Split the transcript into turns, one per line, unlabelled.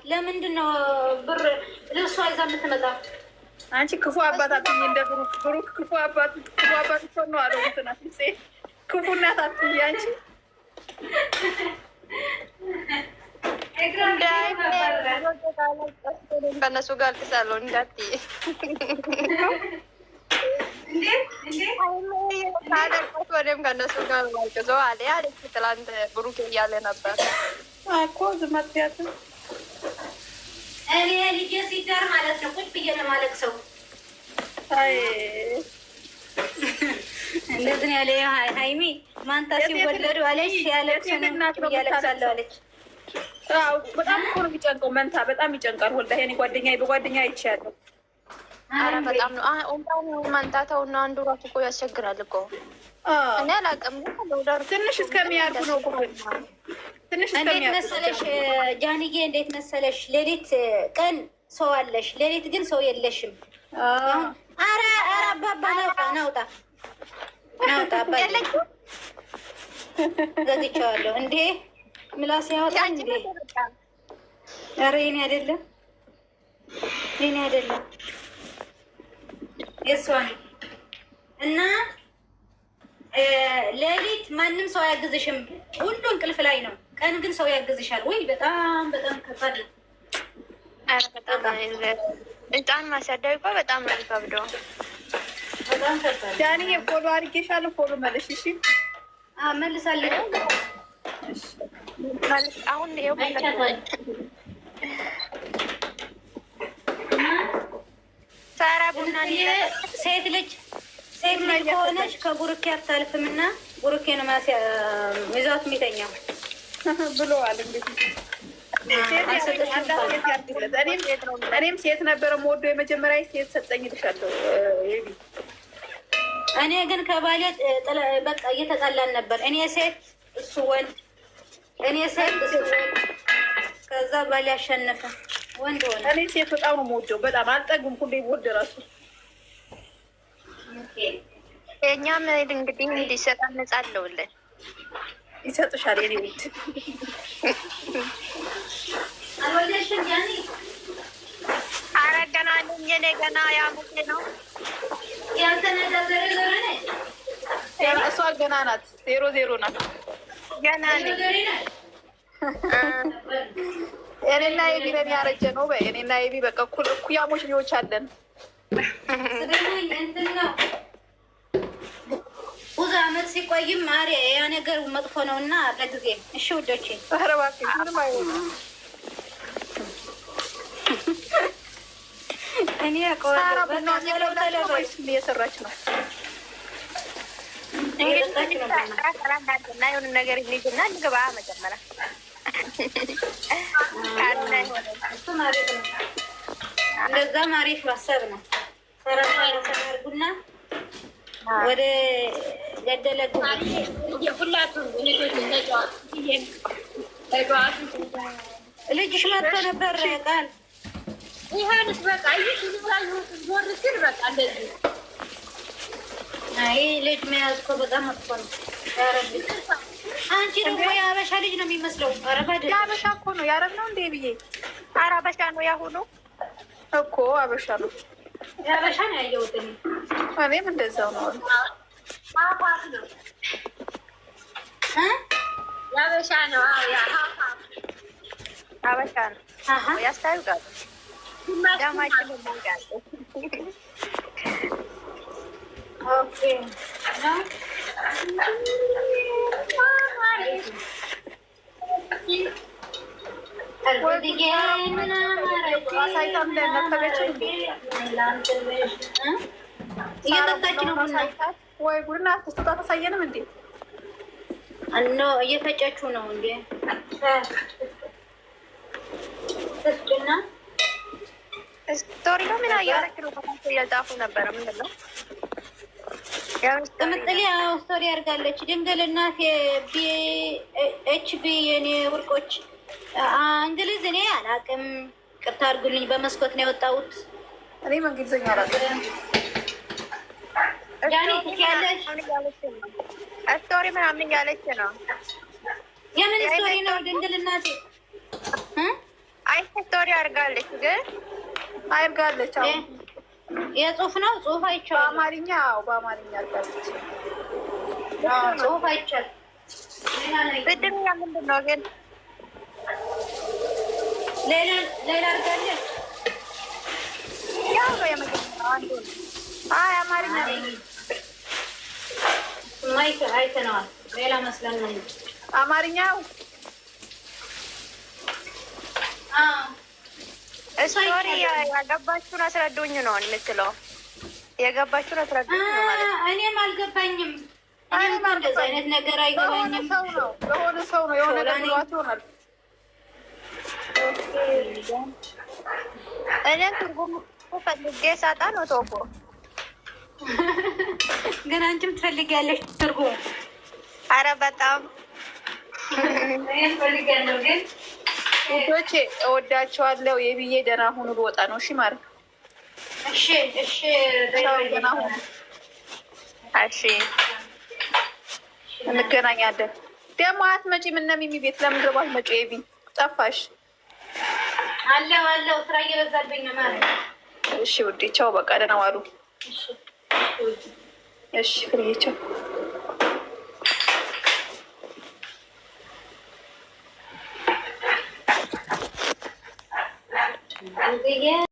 ለምንድን ነው ብር ልብሷ ይዛ የምትመጣው?
አንቺ ክፉ አባት አትሁኝ። እንደ ብሩክ ክፉ አባት እኮ ነው አለው። እንትናት ክፉ እናት አትሁኝ አንቺ።
ከእነሱ ጋር አልቅሳለሁ እንዳትዪ። ወደም ከእነሱ ጋር አልቅሶ አለ አለች። ትላንት ብሩክ እያለ ነበር
እኮ ዝመትያት
እኔ ልጄ ሲዳር ማለት ነው ቁጭ ብዬ ነው የማለቅሰው። እንደዚህ ያለ ሀይሚ ማንታ ሲወለዱ አለች ሲያለቅስ እያለቅሳለሁ አለች።
በጣም እኮ ነው የሚጨንቀው። መንታ በጣም ይጨንቃል። ወላሂ እኔ በጓደኛ አይቻለሁ።
ኧረ በጣም ነው መንታተውና አንዱ ራሱ እኮ ያስቸግራል እኮ። እኔ አላውቅም
ትንሽ እስከሚያርጉ ነው።
እንዴት መሰለሽ ጃንዬ፣ እንዴት መሰለሽ ሌሊት ቀን ሰው አለሽ፣ ሌሊት ግን ሰው የለሽም። ኧረ አባባ ናውጣ አባ ዘግቼዋለሁ። እንዴ ምላስ ያወጣ እንዴ? ኧረ የኔ አይደለም የእሷ ነው። እና ሌሊት ማንም ሰው አያግዝሽም፣ ሁሉ እንቅልፍ ላይ ነው። ቀን ግን ሰው ያግዝሻል። ወይ በጣም ከባድ ነው።
ህፃን ማሳደግ እኮ በጣም ነው የሚከብደው።
በጣም ከባድ
ዳኒ ፎሎ አድርጌሻለሁ። ፎሎ መልሽ። እሺ
መልሳለሁ።
አሁን ይኸው ሳራ ቡና
ሴት ልጅ ከሆነች ከቡሩኬ አታልፍም እና ቡሩኬ ነው ይዟት የሚተኛው
ብለዋል። እንግዲህ እኔም ሴት ነበረ ሞዶ የመጀመሪያ ሴት ሰጠኝ ልሻለሁ።
እኔ ግን ከባሌ በቃ እየተጣላን ነበር። እኔ ሴት እሱ ወንድ፣ እኔ ሴት እሱ ወንድ። ከዛ ባሌ አሸነፈ፣ ወንድ ሆነ።
እኔ ሴት በጣም ነው የምወደው። በጣም አልጠግም። ሁሌ ወደ ራሱ
እኛም እንግዲህ እንዲሰጣ ነጻ አለውልን
ይሰጥሻል። የኔ ውድ
አልወለድሽም ጃኒ?
ኧረ ገና ነኝ እኔ ገና ያሙቴ ነው
ያልተነጋገረ ዘረ ነች።
እሷ ገና ናት። 0-0 ናት።
ገና ነኝ።
እኔና የቢ ነን ያረጀ ነው። እኔና የቢ በቃ እኩያሞች ልጆች አለን።
እንትን ነው ብዙ አመት ሲቆይም ማሪ ያ ነገር መጥፎ ነው እና ለጊዜ እሺ ውዶቼ።
ኧረ እባክሽ ምንም አይሆንም።
እኔ
እየሰራች ነው
እና የሆነ ነገር እንሂድና እንግባ መጀመሪያ።
እንደዛ ማሪፍ ማሰብ ነው። ሰራርጉና ወደ ገደለ ልጅሽ መጥቶ ነበር ቃል
ይሄንስ በቃ ዞር ሲል በቃ እንደዚህ።
አይ ልጅ መያዝ እኮ በጣም መጥፎ ነው። አንቺ ደግሞ የአበሻ ልጅ ነው የሚመስለው። አረባደ
የአበሻ እኮ ነው ያረብ ነው እንዴ ብዬ።
ኧረ አበሻ ነው ያሁኑ
እኮ አበሻ ነው።
የአበሻ ነው ያየሁት
እኔም እንደዛው ነው።
አፋፍ ነው የአበሻ ነው።
አበሻ ነው ያስታውቃል። ደማችን ይላል።
ኦኬ ነው እየጠጣች ነው
ወይ ጉድና ተስታ ታሳየንም እንዴ?
አኖ እየፈጨችው ነው እንዴ? ተስጭና
ስቶሪ ነው ምን አያረክ ነው ያልጣፉ ነበረ። ምንድን ነው
ቅምጥሌ ስቶሪ አድርጋለች። ድንግል እናቴ ኤችቢ የኔ ውርቆች እንግሊዝ እኔ አላውቅም። ቅርታ አድርጉልኝ። በመስኮት ነው የወጣሁት።
እኔም እንግሊዝኛ አላውቅም።
ጃኒ ትያለሽ
ስቶሪ ምናምን እያለች ነው።
የምን ስቶሪ ነው? ድንግል እናቴ
አይ ስቶሪ አድርጋለች ግን
አድርጋለች። አሁን
የጽሁፍ ነው ጽሁፍ አይቻልም።
በአማርኛ በአማርኛ አድርጋለች።
ጽሁፍ አይቻልም።
ብድር ምንድን ነው ግን
ሌላ አድርጋለች።
ያው የመጀመሪያው አንዱ ነው። አይ አማርኛ
ማይክ አይተነዋል። ሌላ መስለን ነው
አማርኛው
ስቶሪ ያገባችሁን አስረዱኝ ነው የምትለው። የገባችሁን አስረዱኝ ነው ማለት።
እኔም አልገባኝም። እኔም እንደዚህ አይነት ነገር አይገባኝም።
ለሆነ ሰው ነው የሆነ ለብሏት ይሆናል።
እኔም ትርጉም ፈልጌ ሳጣ ነው ተውኮ።
ግን አንቺም ትፈልጊያለሽ ትርጉም?
አረ በጣም
ፈልጊያለሁ ግን
ውዶቼ እወዳቸዋለሁ። የብዬ ደህና ሁኑ። ልወጣ ነው። እሺ ማር
እሺ እሺ
ደህና ሁኑ። እሺ እንገናኛለን። ደግሞ አትመጪም እነ ሚሚ ቤት ለምን ገባሽ? መጪ የቢ ጠፋሽ።
አለው ስራ እየበዛብኝ ነው ማለት።
እሺ ውዴ ቻው። በቃ ደህና ዋሉ። እሺ ፍሬ ቻው።
Yeah.